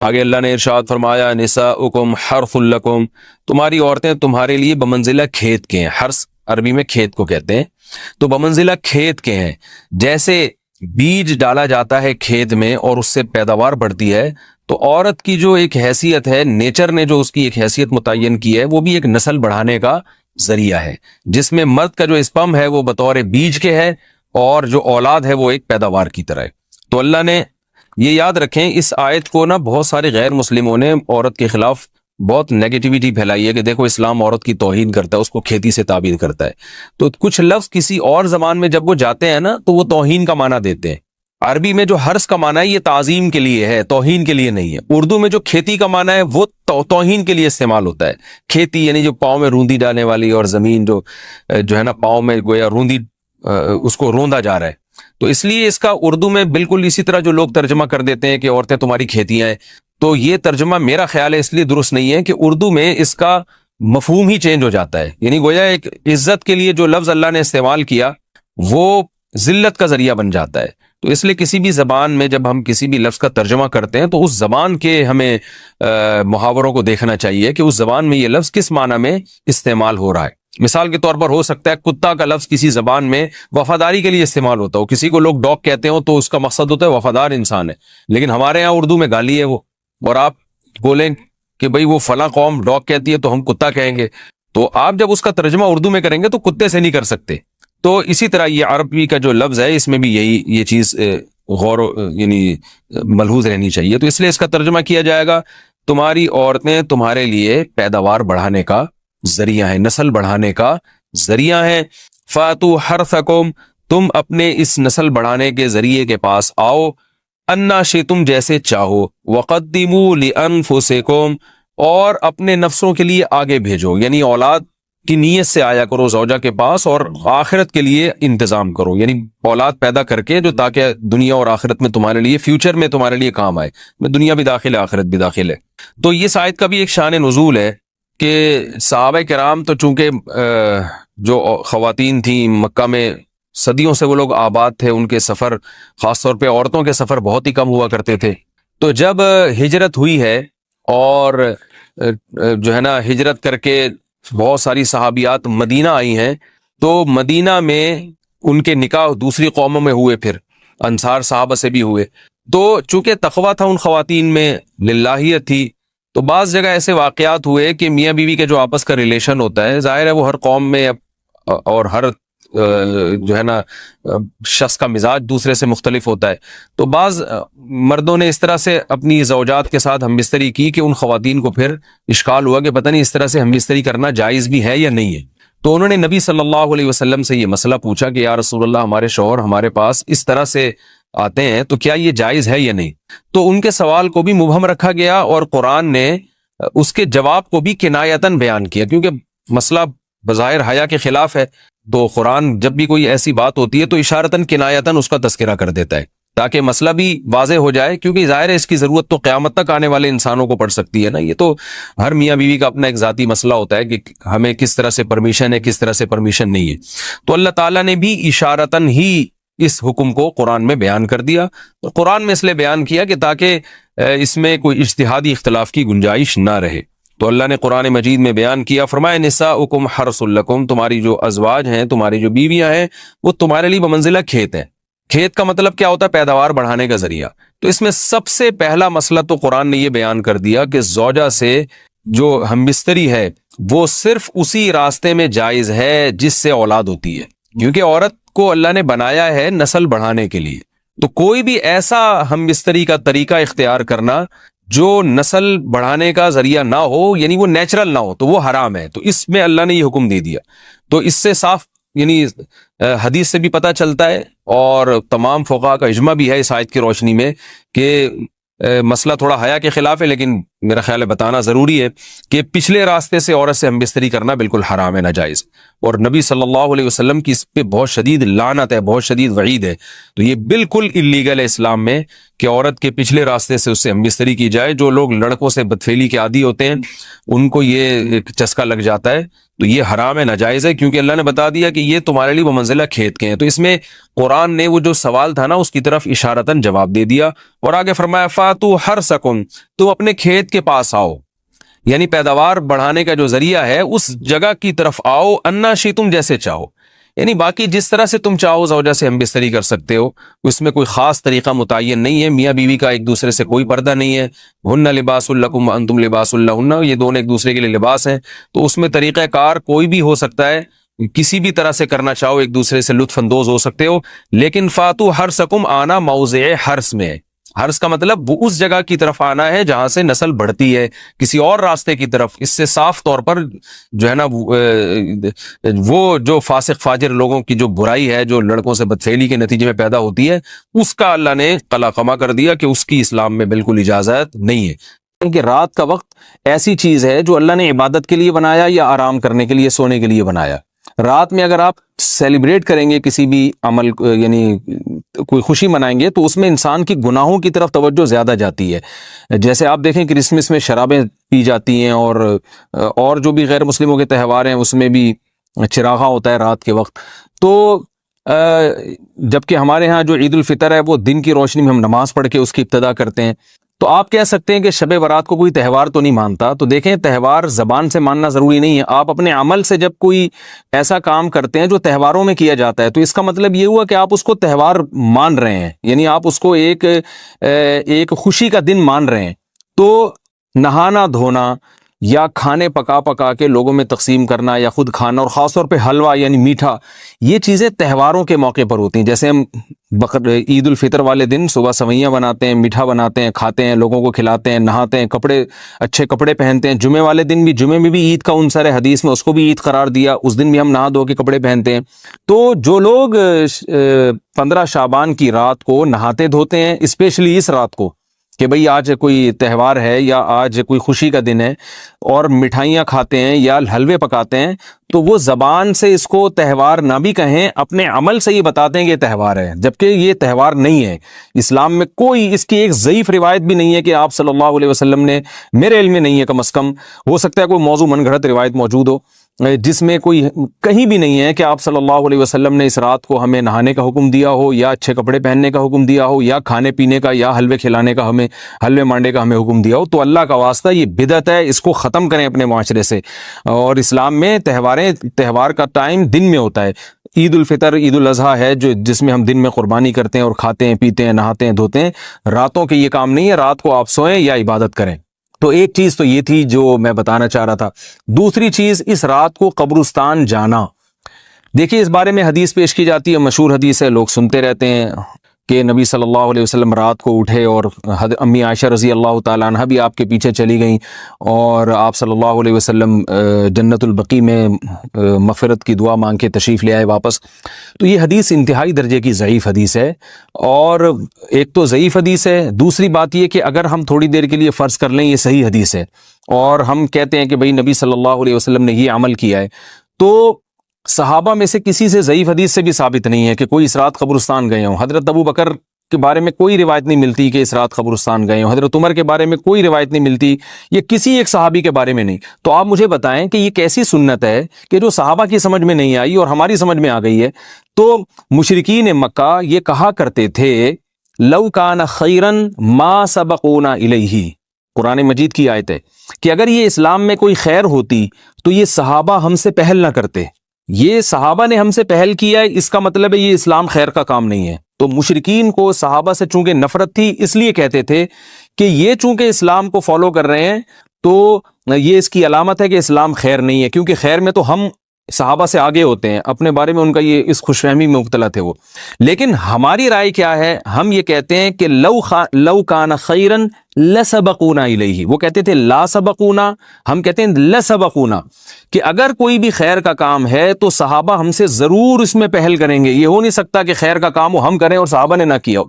آگے اللہ نے ارشاد فرمایا نساؤکم حرث لکم، تمہاری عورتیں تمہارے لیے بمنزلہ کھیت کے ہیں۔ حرث عربی میں کھیت کو کہتے ہیں، تو بمنزلہ کھیت کے ہیں۔ جیسے بیج ڈالا جاتا ہے کھیت میں اور اس سے پیداوار بڑھتی ہے، تو عورت کی جو ایک حیثیت ہے، نیچر نے جو اس کی ایک حیثیت متعین کی ہے، وہ بھی ایک نسل بڑھانے کا ذریعہ ہے، جس میں مرد کا جو اسپم ہے وہ بطور بیج کے ہے اور جو اولاد ہے وہ ایک پیداوار کی طرح ہے۔ تو اللہ نے یہ یاد رکھیں، اس آیت کو نا بہت سارے غیر مسلموں نے عورت کے خلاف بہت نیگیٹیوٹی پھیلائی ہے کہ دیکھو اسلام عورت کی توہین کرتا ہے، اس کو کھیتی سے تعبیر کرتا ہے۔ تو کچھ لفظ کسی اور زبان میں جب وہ جاتے ہیں نا تو وہ توہین کا معنی دیتے ہیں۔ عربی میں جو حرث کا معنی ہے یہ تعظیم کے لیے ہے، توہین کے لیے نہیں ہے۔ اردو میں جو کھیتی کا معنی ہے وہ توہین کے لیے استعمال ہوتا ہے۔ کھیتی یعنی جو پاؤں میں روندی ڈالنے والی، اور زمین جو ہے نا پاؤں میں گویا روندی، اس کو روندا جا رہا ہے، تو اس لیے اس کا اردو میں بالکل اسی طرح جو لوگ ترجمہ کر دیتے ہیں کہ عورتیں تمہاری کھیتیاں ہیں، تو یہ ترجمہ میرا خیال ہے اس لیے درست نہیں ہے کہ اردو میں اس کا مفہوم ہی چینج ہو جاتا ہے۔ یعنی گویا ایک عزت کے لیے جو لفظ اللہ نے استعمال کیا وہ ذلت کا ذریعہ بن جاتا ہے۔ تو اس لیے کسی بھی زبان میں جب ہم کسی بھی لفظ کا ترجمہ کرتے ہیں تو اس زبان کے ہمیں محاوروں کو دیکھنا چاہیے کہ اس زبان میں یہ لفظ کس معنی میں استعمال ہو رہا ہے۔ مثال کے طور پر ہو سکتا ہے کتا کا لفظ کسی زبان میں وفاداری کے لیے استعمال ہوتا ہو، کسی کو لوگ ڈاگ کہتے ہو تو اس کا مقصد ہوتا ہے وفادار انسان ہے، لیکن ہمارے یہاں اردو میں گالی ہے وہ، اور آپ بولیں کہ بھئی وہ فلاں قوم ڈاگ کہتی ہے تو ہم کتا کہیں گے، تو آپ جب اس کا ترجمہ اردو میں کریں گے تو کتے سے نہیں کر سکتے۔ تو اسی طرح یہ عربی کا جو لفظ ہے اس میں بھی یہ چیز یعنی ملحوظ رہنی چاہیے۔ تو اس لیے اس کا ترجمہ کیا جائے گا تمہاری عورتیں تمہارے لیے پیداوار بڑھانے کا ذریعہ ہے، نسل بڑھانے کا ذریعہ ہے۔ فاتو حرثکم، تم اپنے اس نسل بڑھانے کے ذریعے کے پاس آؤ، انا شئتم، جیسے چاہو، وقدموا لانفسکم، اور اپنے نفسوں کے لیے آگے بھیجو، یعنی اولاد کی نیت سے آیا کرو زوجہ کے پاس، اور آخرت کے لیے انتظام کرو، یعنی اولاد پیدا کر کے جو تاکہ دنیا اور آخرت میں تمہارے لیے، فیوچر میں تمہارے لیے کام آئے، میں دنیا بھی داخل ہے آخرت بھی داخل ہے۔ تو یہ آیت کا بھی ایک شان نزول ہے کہ صحابہ کرام تو چونکہ جو خواتین تھیں مکہ میں صدیوں سے وہ لوگ آباد تھے، ان کے سفر خاص طور پہ عورتوں کے سفر بہت ہی کم ہوا کرتے تھے۔ تو جب ہجرت ہوئی ہے اور جو ہے نا ہجرت کر کے بہت ساری صحابیات مدینہ آئی ہیں، تو مدینہ میں ان کے نکاح دوسری قوموں میں ہوئے، پھر انصار صحابہ سے بھی ہوئے۔ تو چونکہ تقویٰ تھا ان خواتین میں، للہیت تھی، تو بعض جگہ ایسے واقعات ہوئے کہ میاں بیوی کے جو آپس کا ریلیشن ہوتا ہے، ظاہر ہے وہ ہر قوم میں اور ہر جو ہے نا شخص کا مزاج دوسرے سے مختلف ہوتا ہے، تو بعض مردوں نے اس طرح سے اپنی زوجات کے ساتھ ہم بستری کی کہ ان خواتین کو پھر اشکال ہوا کہ پتہ نہیں اس طرح سے ہم بستری کرنا جائز بھی ہے یا نہیں ہے۔ تو انہوں نے نبی صلی اللہ علیہ وسلم سے یہ مسئلہ پوچھا کہ یا رسول اللہ، ہمارے شوہر ہمارے پاس اس طرح سے آتے ہیں تو کیا یہ جائز ہے یا نہیں؟ تو ان کے سوال کو بھی مبہم رکھا گیا اور قرآن نے اس کے جواب کو بھی کنایتاً بیان کیا، کیونکہ مسئلہ بظاہر حیا کے خلاف ہے، تو قرآن جب بھی کوئی ایسی بات ہوتی ہے تو اشارتاً کنایتاً اس کا تذکرہ کر دیتا ہے تاکہ مسئلہ بھی واضح ہو جائے، کیونکہ ظاہر ہے اس کی ضرورت تو قیامت تک آنے والے انسانوں کو پڑ سکتی ہے نا۔ یہ تو ہر میاں بیوی کا اپنا ایک ذاتی مسئلہ ہوتا ہے کہ ہمیں کس طرح سے پرمیشن ہے، کس طرح سے پرمیشن نہیں ہے۔ تو اللہ تعالیٰ نے بھی اشارتاً ہی اس حکم کو قرآن میں بیان کر دیا، اور قرآن میں اس لیے بیان کیا کہ تاکہ اس میں کوئی اجتہادی اختلاف کی گنجائش نہ رہے۔ تو اللہ نے قرآن مجید میں بیان کیا، فرمایا نساؤکم حرث لکم، تمہاری جو ازواج ہیں، تمہاری جو بیویاں ہیں، وہ تمہارے لیے بمنزلہ کھیت ہیں۔ کھیت کا مطلب کیا ہوتا ہے؟ پیداوار بڑھانے کا ذریعہ۔ تو اس میں سب سے پہلا مسئلہ تو قرآن نے یہ بیان کر دیا کہ زوجہ سے جو ہم بستری ہے وہ صرف اسی راستے میں جائز ہے جس سے اولاد ہوتی ہے، کیونکہ عورت کو اللہ نے بنایا ہے نسل بڑھانے کے لیے۔ تو کوئی بھی ایسا ہم بستری کا طریقہ اختیار کرنا جو نسل بڑھانے کا ذریعہ نہ ہو، یعنی وہ نیچرل نہ ہو، تو وہ حرام ہے۔ تو اس میں اللہ نے یہ حکم دے دیا۔ تو اس سے صاف یعنی حدیث سے بھی پتہ چلتا ہے، اور تمام فقہاء کا اجماع بھی ہے اس آیت کی روشنی میں کہ مسئلہ تھوڑا حیا کے خلاف ہے، لیکن میرا خیال ہے بتانا ضروری ہے کہ پچھلے راستے سے عورت سے ہم بستری کرنا بالکل حرام ہے، ناجائز۔ اور نبی صلی اللہ علیہ وسلم کی اس پہ بہت شدید لعنت ہے، بہت شدید وعید ہے۔ تو یہ بالکل اللیگل ہے اسلام میں کہ عورت کے پچھلے راستے سے اس سے ہم بستری کی جائے۔ جو لوگ لڑکوں سے بدفعلی کے عادی ہوتے ہیں ان کو یہ چسکا لگ جاتا ہے، تو یہ حرام ہے، ناجائز ہے، کیونکہ اللہ نے بتا دیا کہ یہ تمہارے لیے بمنزلہ کھیت کے ہیں۔ تو اس میں قرآن نے وہ جو سوال تھا نا اس کی طرف اشارتاً جواب دے دیا، اور آگے فرمایا فاتو حرثکم، تم اپنے کھیت کے پاس آؤ، یعنی پیداوار بڑھانے کا جو ذریعہ ہے اس جگہ کی طرف آؤ، انا شئتم، جیسے چاہو، یعنی باقی جس طرح سے تم چاہو زوجہ سے ہم بستری کر سکتے ہو، اس میں کوئی خاص طریقہ متعین نہیں ہے۔ میاں بیوی کا ایک دوسرے سے کوئی پردہ نہیں ہے، ہن لباس لکم وانتم لباس لہن، یہ دونوں ایک دوسرے کے لیے لباس ہیں۔ تو اس میں طریقہ کار کوئی بھی ہو سکتا ہے، کسی بھی طرح سے کرنا چاہو ایک دوسرے سے لطف اندوز ہو سکتے ہو، لیکن فاتو حرثکم، آنا موضع حرث میں ہے۔ حرث کا مطلب وہ اس جگہ کی طرف آنا ہے جہاں سے نسل بڑھتی ہے، کسی اور راستے کی طرف۔ اس سے صاف طور پر جو ہے نا وہ جو فاسق فاجر لوگوں کی جو برائی ہے، جو لڑکوں سے بدفعلی کے نتیجے میں پیدا ہوتی ہے، اس کا اللہ نے قلع قمع کر دیا کہ اس کی اسلام میں بالکل اجازت نہیں ہے۔ کہ رات کا وقت ایسی چیز ہے جو اللہ نے عبادت کے لیے بنایا یا آرام کرنے کے لیے، سونے کے لیے بنایا۔ رات میں اگر آپ سیلیبریٹ کریں گے کسی بھی عمل، یعنی کوئی خوشی منائیں گے، تو اس میں انسان کی گناہوں کی طرف توجہ زیادہ جاتی ہے۔ جیسے آپ دیکھیں کرسمس میں شرابیں پی جاتی ہیں، اور جو بھی غیر مسلموں کے تہوار ہیں اس میں بھی چراغاں ہوتا ہے رات کے وقت۔ تو جبکہ ہمارے ہاں جو عید الفطر ہے وہ دن کی روشنی میں ہم نماز پڑھ کے اس کی ابتدا کرتے ہیں۔ تو آپ کہہ سکتے ہیں کہ شب برات کو کوئی تہوار تو نہیں مانتا، تو دیکھیں تہوار زبان سے ماننا ضروری نہیں ہے، آپ اپنے عمل سے جب کوئی ایسا کام کرتے ہیں جو تہواروں میں کیا جاتا ہے تو اس کا مطلب یہ ہوا کہ آپ اس کو تہوار مان رہے ہیں، یعنی آپ اس کو ایک خوشی کا دن مان رہے ہیں۔ تو نہانا دھونا یا کھانے پکا پکا کے لوگوں میں تقسیم کرنا یا خود کھانا، اور خاص طور پہ حلوہ یعنی میٹھا، یہ چیزیں تہواروں کے موقع پر ہوتی ہیں۔ جیسے ہم عید الفطر والے دن صبح سوئیاں بناتے ہیں، میٹھا بناتے ہیں، کھاتے ہیں، لوگوں کو کھلاتے ہیں، نہاتے ہیں، کپڑے اچھے کپڑے پہنتے ہیں۔ جمعے والے دن بھی، جمعے میں بھی عید کا عنصر ہے حدیث میں، اس کو بھی عید قرار دیا، اس دن بھی ہم نہا دھو کے کپڑے پہنتے ہیں۔ تو جو لوگ 15 شعبان کی رات کو نہاتے دھوتے ہیں، اسپیشلی اس رات کو کہ بھئی آج کوئی تہوار ہے یا آج کوئی خوشی کا دن ہے، اور مٹھائیاں کھاتے ہیں یا حلوے پکاتے ہیں، تو وہ زبان سے اس کو تہوار نہ بھی کہیں، اپنے عمل سے یہ بتاتے ہیں کہ یہ تہوار ہے، جبکہ یہ تہوار نہیں ہے۔ اسلام میں کوئی اس کی ایک ضعیف روایت بھی نہیں ہے کہ آپ صلی اللہ علیہ وسلم نے، میرے علم میں نہیں ہے، کم از کم ہو سکتا ہے کوئی موضوع من گھڑت روایت موجود ہو جس میں کوئی کہیں بھی نہیں ہے کہ آپ صلی اللہ علیہ وسلم نے اس رات کو ہمیں نہانے کا حکم دیا ہو، یا اچھے کپڑے پہننے کا حکم دیا ہو، یا کھانے پینے کا یا حلوے کھلانے کا، ہمیں حلوے مانڈے کا ہمیں حکم دیا ہو۔ تو اللہ کا واسطہ یہ بدعت ہے، اس کو ختم کریں اپنے معاشرے سے۔ اور اسلام میں تہوار کا ٹائم دن میں ہوتا ہے۔ عید الفطر، عید الاضحیٰ ہے جس میں ہم دن میں قربانی کرتے ہیں اور کھاتے ہیں، پیتے ہیں، نہاتے ہیں، دھوتے ہیں۔ راتوں کے یہ کام نہیں ہے، رات کو آپ سوئیں یا عبادت کریں۔ تو ایک چیز تو یہ تھی جو میں بتانا چاہ رہا تھا۔ دوسری چیز، اس رات کو قبرستان جانا۔ دیکھیے اس بارے میں حدیث پیش کی جاتی ہے، مشہور حدیث ہے، لوگ سنتے رہتے ہیں کہ نبی صلی اللہ علیہ وسلم رات کو اٹھے، اور امی عائشہ رضی اللہ تعالیٰ عنہ بھی آپ کے پیچھے چلی گئیں، اور آپ صلی اللہ علیہ وسلم جنت البقیع میں مغفرت کی دعا مانگ کے تشریف لے آئے واپس۔ تو یہ حدیث انتہائی درجے کی ضعیف حدیث ہے، اور ایک تو ضعیف حدیث ہے، دوسری بات یہ کہ اگر ہم تھوڑی دیر کے لیے فرض کر لیں یہ صحیح حدیث ہے، اور ہم کہتے ہیں کہ بھئی نبی صلی اللہ علیہ وسلم نے یہ عمل کیا ہے، تو صحابہ میں سے کسی سے ضعیف حدیث سے بھی ثابت نہیں ہے کہ کوئی اس رات قبرستان گئے ہوں۔ حضرت ابو بکر کے بارے میں کوئی روایت نہیں ملتی کہ اس رات قبرستان گئے ہوں، حضرت عمر کے بارے میں کوئی روایت نہیں ملتی، یہ کسی ایک صحابی کے بارے میں نہیں۔ تو آپ مجھے بتائیں کہ یہ کیسی سنت ہے کہ جو صحابہ کی سمجھ میں نہیں آئی اور ہماری سمجھ میں آ گئی ہے؟ تو مشرکین مکہ یہ کہا کرتے تھے لو کان خیرن ما سبقونا الیہ، قرآن مجید کی آیت ہے کہ اگر یہ اسلام میں کوئی خیر ہوتی تو یہ صحابہ ہم سے پہل نہ کرتے، یہ صحابہ نے ہم سے پہل کیا ہے، اس کا مطلب ہے یہ اسلام خیر کا کام نہیں ہے۔ تو مشرکین کو صحابہ سے چونکہ نفرت تھی، اس لیے کہتے تھے کہ یہ چونکہ اسلام کو فالو کر رہے ہیں تو یہ اس کی علامت ہے کہ اسلام خیر نہیں ہے، کیونکہ خیر میں تو ہم صحابہ سے آگے ہوتے ہیں، اپنے بارے میں ان کا یہ اس خوش فہمی میں مبتلا تھے وہ۔ لیکن ہماری رائے کیا ہے؟ ہم یہ کہتے ہیں کہ لو کان خیرن لسبقونا الیہ، وہ کہتے تھے لا سبقونا، ہم کہتے ہیں لسبقونا، کہ اگر کوئی بھی خیر کا کام ہے تو صحابہ ہم سے ضرور اس میں پہل کریں گے، یہ ہو نہیں سکتا کہ خیر کا کام ہو ہم کریں اور صحابہ نے نہ کیا ہو۔